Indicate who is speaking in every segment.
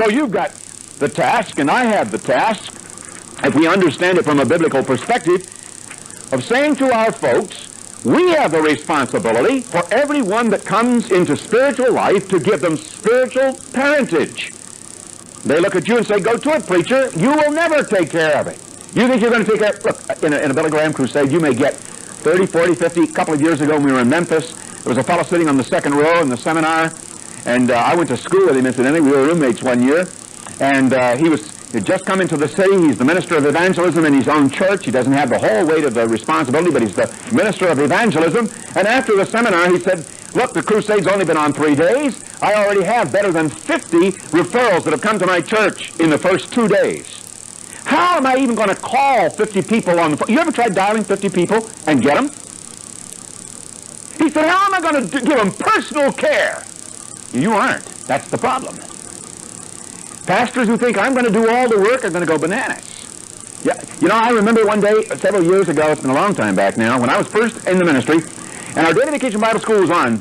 Speaker 1: So you've got the task, and I have the task, if we understand it from a biblical perspective, of saying to our folks, we have the responsibility for everyone that comes into spiritual life to give them spiritual parentage. They look at you and say, go to it, preacher. You will never take care of it. You think you're going to take care of it? Look, in a Billy Graham crusade, you may get 30, 40, 50. A couple of years ago when we were in Memphis, there was a fellow sitting on the second row in the seminar, and I went to school with him, incidentally. We were roommates one year, and he'd just come into the city. He's the minister of evangelism in his own church. He doesn't have the whole weight of the responsibility, but he's the minister of evangelism. And after the seminar, he said, look, the crusade's only been on 3 days. I already have better than 50 referrals that have come to my church in the first 2 days. How am I even going to call 50 people on the phone? You ever tried dialing 50 people and get them? He said, how am I going to give them personal care? You aren't. That's the problem. Pastors who think I'm going to do all the work are going to go bananas. Yeah, you know, I remember one day, several years ago, it's been a long time back now, when I was first in the ministry, and our Day of Vacation Bible School was on,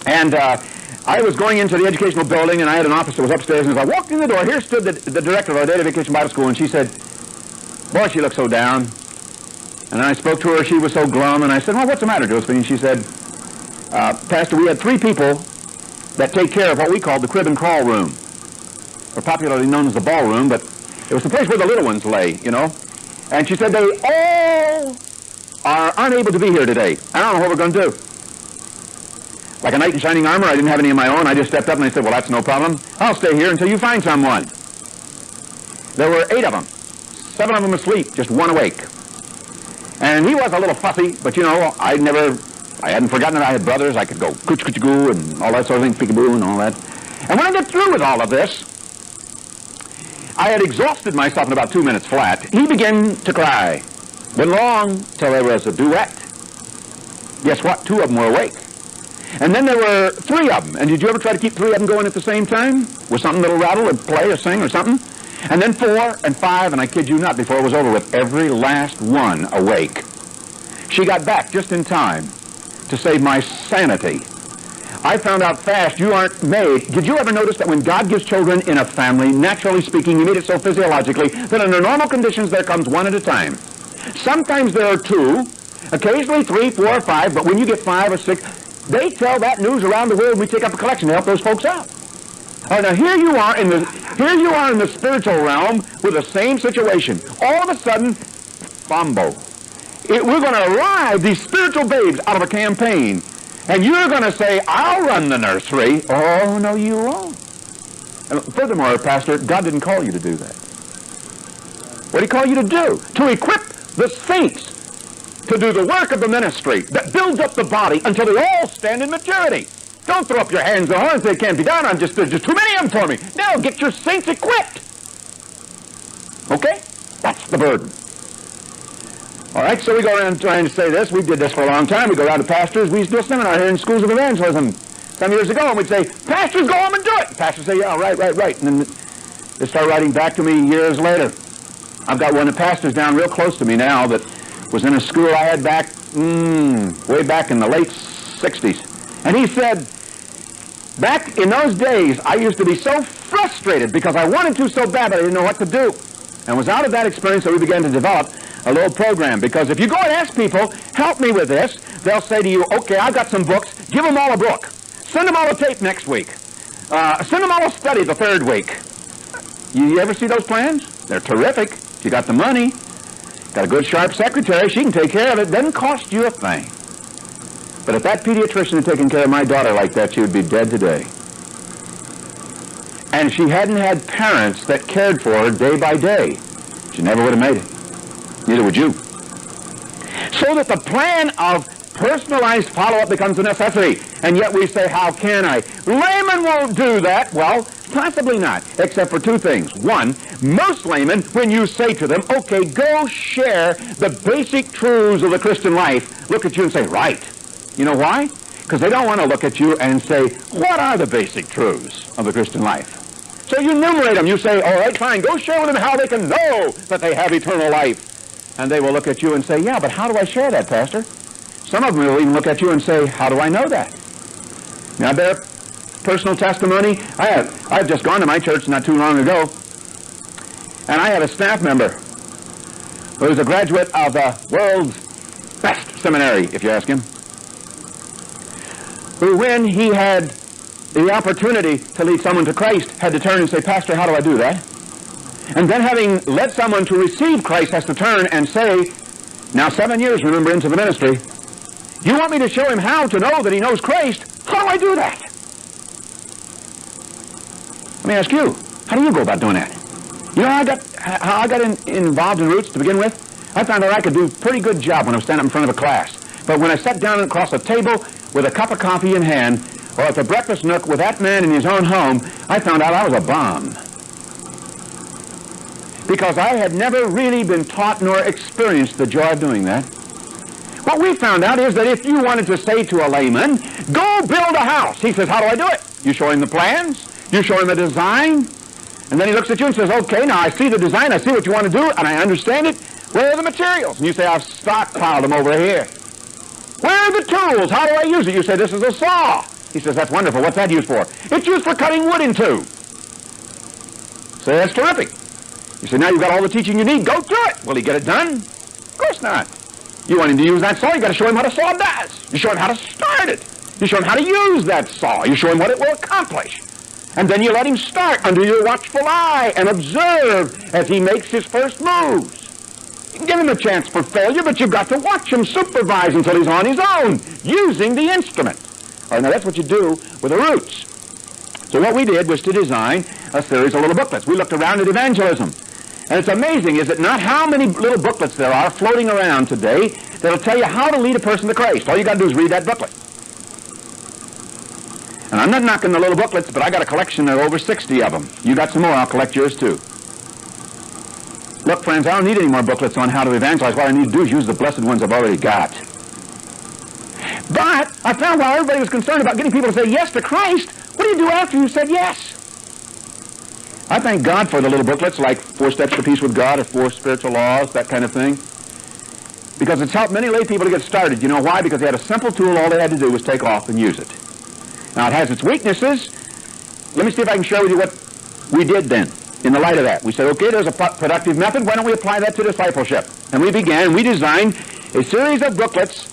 Speaker 1: and I was going into the educational building, and I had an office that was upstairs, and as I walked in the door, here stood the director of our Day of Vacation Bible School, and she said, boy, she looked so down. And I spoke to her, she was so glum, and I said, well, what's the matter, Josephine? And she said, Pastor, we had 3 people that take care of what we call the crib and crawl room, or popularly known as the ballroom, but it was the place where the little ones lay, you know. And she said, they all are unable to be here today. I don't know what we're going to do. Like a knight in shining armor, I didn't have any of my own. I just stepped up and I said, well, that's no problem. I'll stay here until you find someone. There were 8 of them. 7 of them asleep, just 1 awake. And he was a little fussy, but you know, I hadn't forgotten that I had brothers. I could go cooch-cooch-goo and all that sort of thing, peekaboo and all that. And when I get through with all of this, I had exhausted myself in about 2 minutes flat. He began to cry. Wasn't long till there was a duet. Guess what? 2 of them were awake. And then there were 3 of them. And did you ever try to keep 3 of them going at the same time? With something that'll rattle or play or sing or something? And then 4 and 5, and I kid you not, before it was over with, every last one awake. She got back just in time to save my sanity. I found out fast you aren't made. Did you ever notice that when God gives children in a family, naturally speaking, He made it so physiologically that under normal conditions there comes 1 at a time. Sometimes there are 2, occasionally 3, 4, or 5, but when you get 5 or 6, they tell that news around the world and we take up a collection to help those folks out. Now here you are in the spiritual realm with the same situation. All of a sudden, bombo. We're going to arrive, these spiritual babes, out of a campaign. And you're going to say, I'll run the nursery. Oh, no, you won't. And furthermore, Pastor, God didn't call you to do that. What did He call you to do? To equip the saints to do the work of the ministry that builds up the body until they all stand in maturity. Don't throw up your hands and say it can't be done. There's just too many of them for me. No, get your saints equipped. Okay? That's the burden. All right, so we go around trying to say this. We did this for a long time. We go around to pastors. We used to do a seminar here in schools of evangelism some years ago, and we'd say, pastors, go home and do it. And pastors say, yeah, right. And then they start writing back to me years later. I've got one of the pastors down real close to me now that was in a school I had back, way back in the late 60s. And he said, back in those days, I used to be so frustrated because I wanted to so bad, but I didn't know what to do. And it was out of that experience that we began to develop a little program. Because if you go and ask people, help me with this, they'll say to you, okay, I've got some books. Give them all a book. Send them all a tape next week. Send them all a study the 3rd week. You ever see those plans? They're terrific. If you got the money, got a good, sharp secretary, she can take care of it. Doesn't cost you a thing. But if that pediatrician had taken care of my daughter like that, she would be dead today. And if she hadn't had parents that cared for her day by day, she never would have made it. Neither would you. So that the plan of personalized follow-up becomes a necessity. And yet we say, how can I? Laymen won't do that. Well, possibly not, except for 2 things. One, most laymen, when you say to them, okay, go share the basic truths of the Christian life, look at you and say, right. You know why? Because they don't want to look at you and say, what are the basic truths of the Christian life? So you enumerate them. You say, all right, fine, go share with them how they can know that they have eternal life. And they will look at you and say, yeah, but how do I share that, Pastor? Some of them will even look at you and say, how do I know that? Now, I better personal testimony. I've just gone to my church not too long ago, and I had a staff member who was a graduate of the world's best seminary, if you ask him, who, when he had the opportunity to lead someone to Christ, had to turn and say, "Pastor, how do I do that?" And then, having led someone to receive Christ, has to turn and say, now 7 years, remember, into the ministry, "You want me to show him how to know that he knows Christ? How do I do that?" Let me ask you, how do you go about doing that? You know how I got involved in Roots to begin with? I found out I could do a pretty good job when I was standing up in front of a class. But when I sat down across a table with a cup of coffee in hand, or at the breakfast nook with that man in his own home, I found out I was a bum. Because I had never really been taught nor experienced the joy of doing that. What we found out is that if you wanted to say to a layman, "Go build a house," he says, "How do I do it?" You show him the plans, you show him the design, and then he looks at you and says, "Okay, now I see the design, I see what you want to do, and I understand it. Where are the materials?" And you say, "I've stockpiled them over here." "Where are the tools? How do I use it?" You say, "This is a saw." He says, "That's wonderful. What's that used for?" "It's used for cutting wood in two." Say, "That's terrific." You say, "Now you've got all the teaching you need. Go do it." Will he get it done? Of course not. You want him to use that saw, you got to show him what a saw does. You show him how to start it. You show him how to use that saw. You show him what it will accomplish. And then you let him start under your watchful eye and observe as he makes his first moves. You can give him a chance for failure, but you've got to watch him supervise until he's on his own, using the instrument. All right, now that's what you do with the Roots. So what we did was to design a series of little booklets. We looked around at evangelism. And it's amazing, is it not, how many little booklets there are floating around today that'll tell you how to lead a person to Christ. All you got to do is read that booklet. And I'm not knocking the little booklets, but I got a collection of over 60 of them. You got some more, I'll collect yours too. Look, friends, I don't need any more booklets on how to evangelize. What I need to do is use the blessed ones I've already got. But I found while everybody was concerned about getting people to say yes to Christ, what do you do after you said yes? I thank God for the little booklets like 4 Steps to Peace with God or 4 Spiritual Laws, that kind of thing. Because it's helped many lay people to get started. You know why? Because they had a simple tool. All they had to do was take off and use it. Now, it has its weaknesses. Let me see if I can share with you what we did then in the light of that. We said, okay, there's a productive method. Why don't we apply that to discipleship? And we designed a series of booklets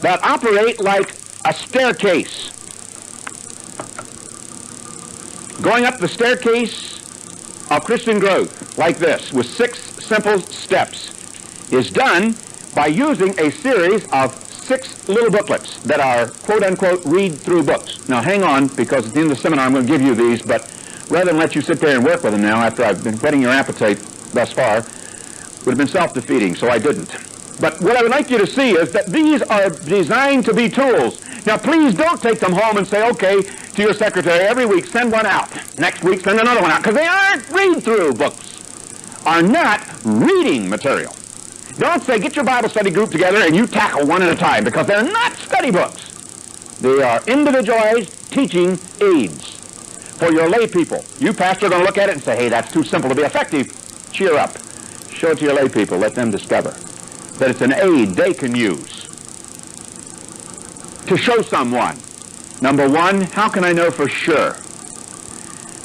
Speaker 1: that operate like a staircase. Going up the staircase of Christian growth, like this, with 6 simple steps, is done by using a series of 6 little booklets that are, quote-unquote, read-through books. Now, hang on, because at the end of the seminar I'm going to give you these, but rather than let you sit there and work with them now after I've been whetting your appetite thus far, would have been self-defeating, so I didn't. But what I would like you to see is that these are designed to be tools. Now, please don't take them home and say, okay, to your secretary, every week send one out. Next week send another one out, because they aren't read-through books, are not reading material. Don't say, get your Bible study group together and you tackle one at a time, because they're not study books. They are individualized teaching aids for your lay people. You, pastor, are going to look at it and say, hey, that's too simple to be effective. Cheer up. Show it to your lay people. Let them discover that it's an aid they can use to show someone. Number one, how can I know for sure?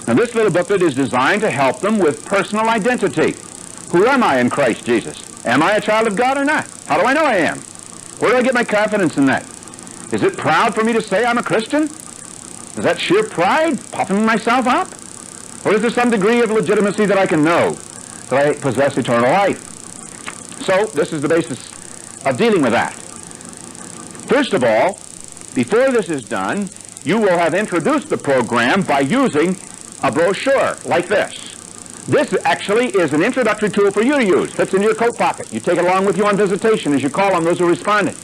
Speaker 1: Now, this little booklet is designed to help them with personal identity. Who am I in Christ Jesus? Am I a child of God or not? How do I know I am? Where do I get my confidence in that? Is it proud for me to say I'm a Christian? Is that sheer pride, puffing myself up? Or is there some degree of legitimacy that I can know that I possess eternal life? So, this is the basis of dealing with that. First of all, before this is done, you will have introduced the program by using a brochure like this. This actually is an introductory tool for you to use. Fits in your coat pocket. You take it along with you on visitation as you call on those who responded.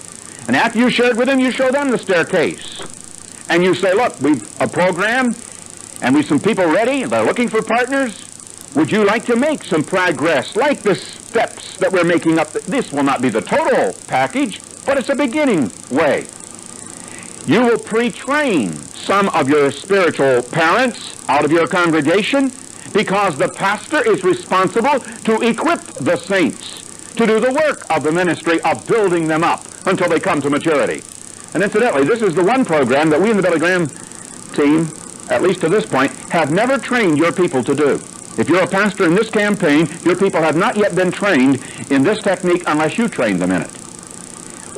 Speaker 1: And after you share it with them, you show them the staircase. And you say, look, we've a program, and we've some people ready, and they're looking for partners. Would you like to make some progress, like the steps that we're making up? This will not be the total package, but it's a beginning way. You will pre-train some of your spiritual parents out of your congregation, because the pastor is responsible to equip the saints to do the work of the ministry of building them up until they come to maturity. And incidentally, this is the one program that we in the Billy Graham team, at least to this point, have never trained your people to do. If you're a pastor in this campaign, your people have not yet been trained in this technique unless you train them in it.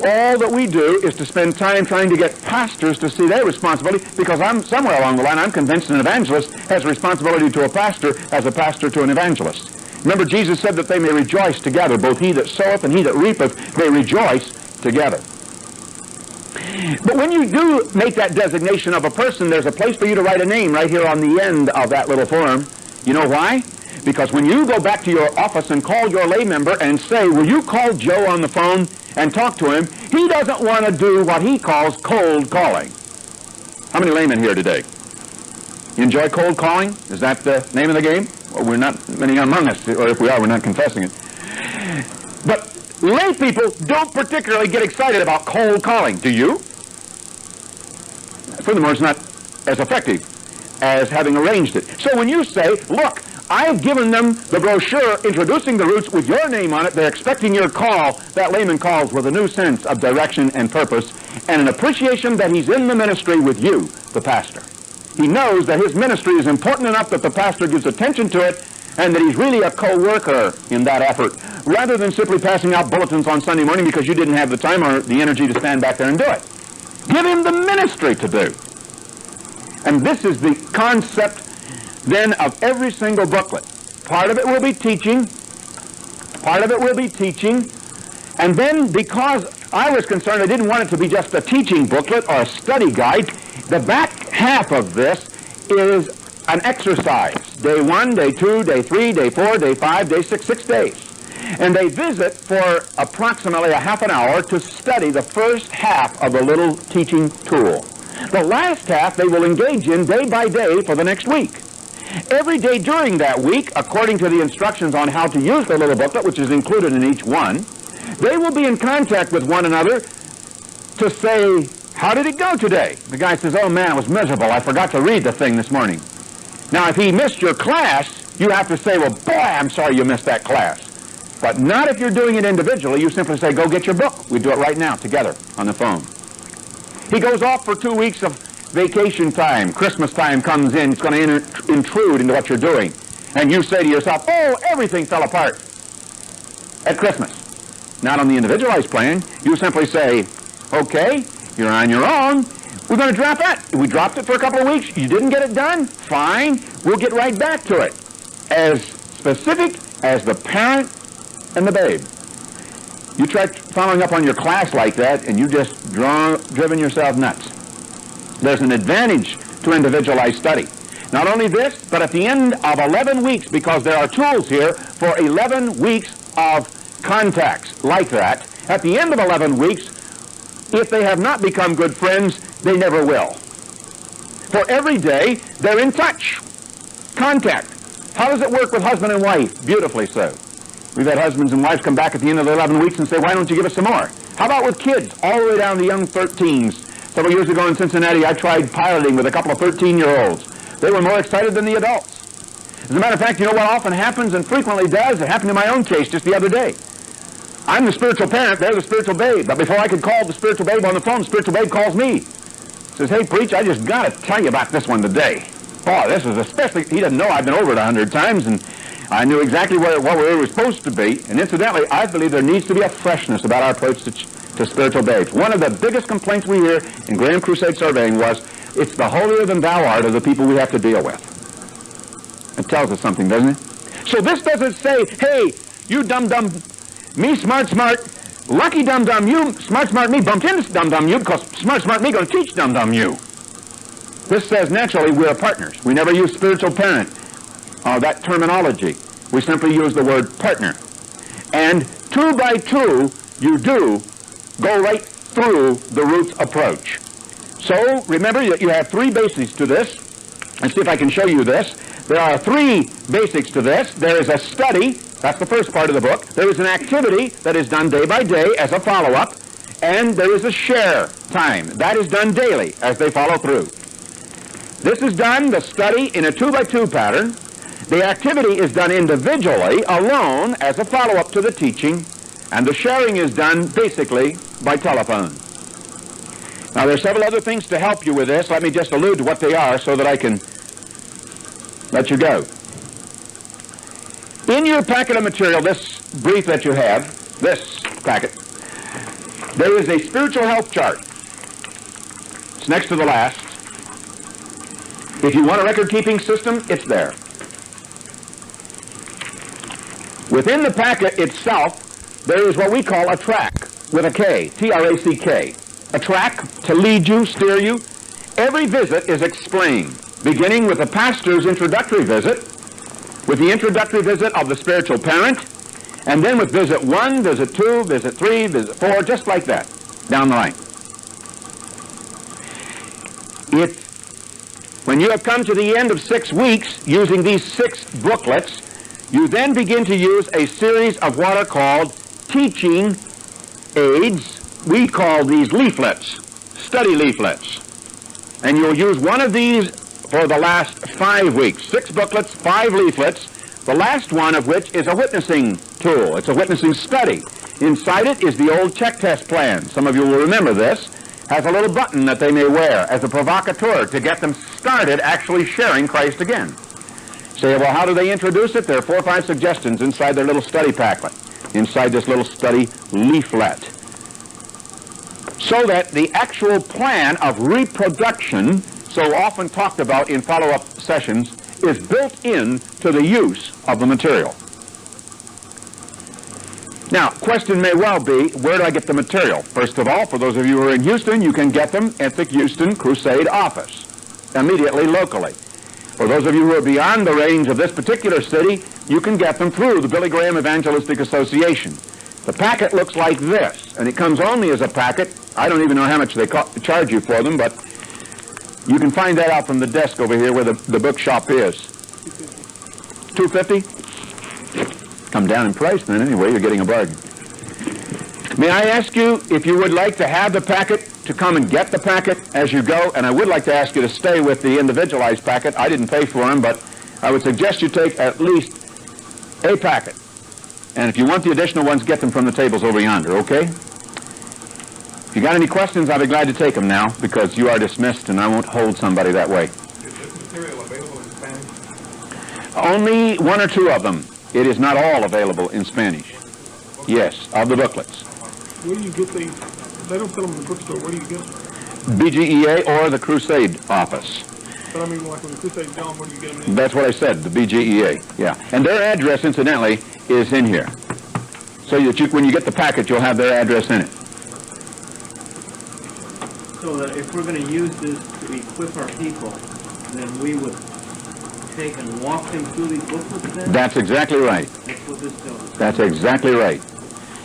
Speaker 1: All that we do is to spend time trying to get pastors to see their responsibility, because somewhere along the line, I'm convinced an evangelist has a responsibility to a pastor as a pastor to an evangelist. Remember, Jesus said that they may rejoice together. Both he that soweth and he that reapeth may rejoice together. But when you do make that designation of a person, there's a place for you to write a name right here on the end of that little form. You know why? Because when you go back to your office and call your lay member and say, will you call Joe on the phone and talk to him, he doesn't want to do what he calls cold calling. How many laymen here today? You enjoy cold calling? Is that the name of the game? Well, we're not many among us, or if we are, we're not confessing it. But lay people don't particularly get excited about cold calling. Do you? Furthermore, it's not as effective as having arranged it. So when you say, look, I've given them the brochure introducing the roots with your name on it, they're expecting your call, that layman calls with a new sense of direction and purpose and an appreciation that he's in the ministry with you, the pastor. He knows that his ministry is important enough that the pastor gives attention to it and that he's really a co-worker in that effort, rather than simply passing out bulletins on Sunday morning because you didn't have the time or the energy to stand back there and do it. Give him the ministry to do. And this is the concept then of every single booklet. Part of it will be teaching. Part of it will be teaching. And then, because I was concerned I didn't want it to be just a teaching booklet or a study guide, the back half of this is an exercise. Day 1, day 2, day 3, day 4, day 5, day 6, 6 days. And they visit for approximately a half an hour to study the first half of the little teaching tool. The last half they will engage in day by day for the next week. Every day during that week, according to the instructions on how to use the little booklet, which is included in each one, they will be in contact with one another to say, how did it go today? The guy says, oh man, it was miserable. I forgot to read the thing this morning. Now, if he missed your class, you have to say, well, boy, I'm sorry you missed that class. But not if you're doing it individually. You simply say, go get your book. We do it right now together on the phone. He goes off for 2 weeks of vacation time. Christmas time comes in. It's going to intrude into what you're doing. And you say to yourself, oh, everything fell apart at Christmas. Not on the individualized plan. You simply say, okay, you're on your own. We're going to drop it. We dropped it for a couple of weeks. You didn't get it done? Fine. We'll get right back to it. As specific as the parent and the babe. You try following up on your class like that, and you just driven yourself nuts. There's an advantage to individualized study. Not only this, but at the end of 11 weeks, because there are tools here for 11 weeks of contacts like that, at the end of 11 weeks, if they have not become good friends, they never will. For every day, they're in touch. Contact. How does it work with husband and wife? Beautifully so. We've had husbands and wives come back at the end of the 11 weeks and say, why don't you give us some more? How about with kids, all the way down to young 13s? Several years ago in Cincinnati, I tried piloting with a couple of 13-year-olds. They were more excited than the adults. As a matter of fact, you know what often happens and frequently does? It happened in my own case just the other day. I'm the spiritual parent, they're the spiritual babe. But before I could call the spiritual babe on the phone, the spiritual babe calls me. Says, hey, preach, I just got to tell you about this one today. Boy, this is especially, he doesn't know I've been over it 100 times, and I knew exactly what we were supposed to be. And incidentally, I believe there needs to be a freshness about our approach to spiritual babes. One of the biggest complaints we hear in Grand Crusade surveying was, it's the holier-than-thou art of the people we have to deal with. It tells us something, doesn't it? So this doesn't say, hey, you dum-dum, me smart, lucky dum-dum you, smart me, bumped into dum-dum you, because smart me going to teach dum-dum you. This says, naturally, we're partners. We never use spiritual parent, that terminology. We simply use the word partner. And 2 by 2, you do go right through the roots approach. So remember that you have 3 basics to this. Let's see if I can show you this. There are 3 basics to this. There is a study. That's the first part of the book. There is an activity that is done day by day as a follow-up. And there is a share time. That is done daily as they follow through. This is done, the study, in a 2 by 2 pattern. The activity is done individually, alone, as a follow-up to the teaching. And the sharing is done basically by telephone. Now, there are several other things to help you with this. Let me just allude to what they are so that I can let you go. In your packet of material, this brief that you have, this packet, there is a spiritual health chart. It's next to the last. If you want a record-keeping system, it's there. Within the packet itself, there is what we call a track with a K, T-R-A-C-K. A track to lead you, steer you. Every visit is explained, beginning with the pastor's introductory visit, with the introductory visit of the spiritual parent, and then with visit 1, visit 2, visit 3, visit 4, just like that, down the line. When you have come to the end of 6 weeks using these 6 booklets, you then begin to use a series of what are called teaching aids. We call these leaflets, study leaflets. And you'll use one of these for the last 5 weeks. 6 booklets, 5 leaflets, the last one of which is a witnessing tool. It's a witnessing study. Inside it is the old check test plan. Some of you will remember this. Has a little button that they may wear as a provocateur to get them started actually sharing Christ again. Say, well, how do they introduce it? There are 4 or 5 suggestions inside their little study packet, inside this little study leaflet. So that the actual plan of reproduction, so often talked about in follow-up sessions, is built into the use of the material. Now, question may well be, where do I get the material? First of all, for those of you who are in Houston, you can get them at the Houston Crusade office, immediately locally. For those of you who are beyond the range of this particular city, you can get them through the Billy Graham Evangelistic Association. The packet looks like this, and it comes only as a packet. I don't even know how much they charge you for them, but you can find that out from the desk over here where the bookshop is. $2.50? Come down in price then anyway, you're getting a bargain. May I ask you if you would like to have the packet, to come and get the packet as you go, and I would like to ask you to stay with the individualized packet. I didn't pay for them, but I would suggest you take at least a packet. And if you want the additional ones, get them from the tables over yonder, okay? If you got any questions, I'll be glad to take them now, because you are dismissed, and I won't hold somebody that way.
Speaker 2: Is this material available in Spanish?
Speaker 1: Only 1 or 2 of them. It is not all available in Spanish. Yes, of the booklets.
Speaker 2: Where do you get these? They don't sell them in the bookstore. Where do you get them?
Speaker 1: BGEA or the Crusade office.
Speaker 2: But I mean, like when the Crusade's gone, where do you get them in?
Speaker 1: That's what I said, the BGEA, yeah. And their address, incidentally, is in here. So that when you get the packet, you'll have their address in it.
Speaker 3: So that if we're going to use this to equip our people, then we would take and walk them through these booklets then?
Speaker 1: That's exactly right.
Speaker 3: That's what this tells us.
Speaker 1: That's exactly right.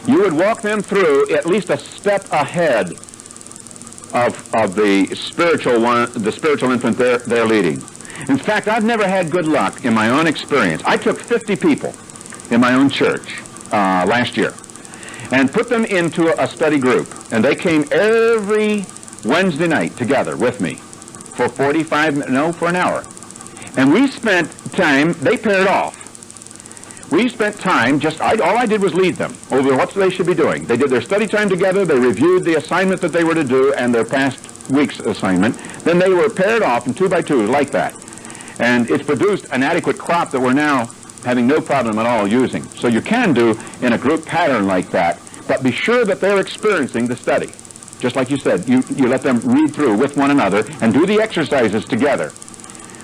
Speaker 1: You would walk them through at least a step ahead of the spiritual one, the spiritual infant they're leading. In fact, I've never had good luck in my own experience. I took 50 people in my own church last year and put them into a study group, and they came every Wednesday night together with me for for an hour. And we spent time, they paired off. We spent time, all I did was lead them over what they should be doing. They did their study time together, they reviewed the assignment that they were to do and their past week's assignment. Then they were paired off in 2 by 2 like that. And it's produced an adequate crop that we're now having no problem at all using. So you can do in a group pattern like that, but be sure that they're experiencing the study. Just like you said, you let them read through with one another and do the exercises together.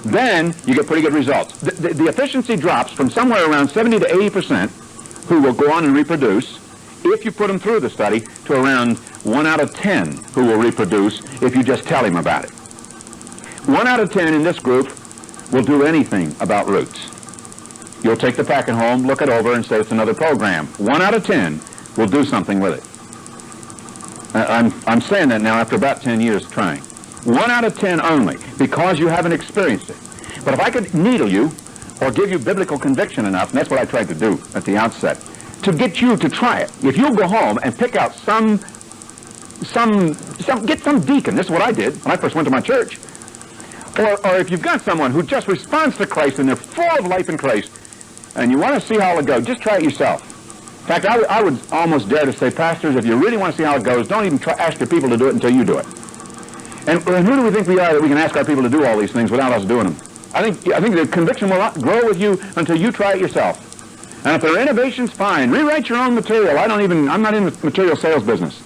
Speaker 1: Then you get pretty good results. The efficiency drops from somewhere around 70 to 80% who will go on and reproduce if you put them through the study, to around 1 out of 10 who will reproduce if you just tell him about it. 1 out of 10 in this group will do anything about roots. You'll take the packet home, look it over, and say it's another program. 1 out of 10 will do something with it. I'm saying that now after about 10 years trying. 1 out of 10 only, because you haven't experienced it. But if I could needle you or give you biblical conviction enough, and that's what I tried to do at the outset, to get you to try it. If you'll go home and pick out get some deacon, this is what I did when I first went to my church. Or if you've got someone who just responds to Christ and they're full of life in Christ, and you want to see how it'll go, just try it yourself. In fact, I would almost dare to say, pastors, if you really want to see how it goes, don't even ask your people to do it until you do it. And who do we think we are that we can ask our people to do all these things without us doing them? I think the conviction will not grow with you until you try it yourself. And if there are innovations, fine. Rewrite your own material. I'm not in the material sales business.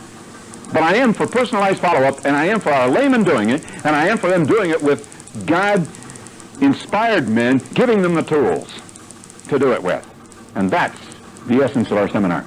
Speaker 1: But I am for personalized follow-up, and I am for our laymen doing it, and I am for them doing it with God-inspired men giving them the tools to do it with. And that's the essence of our seminar.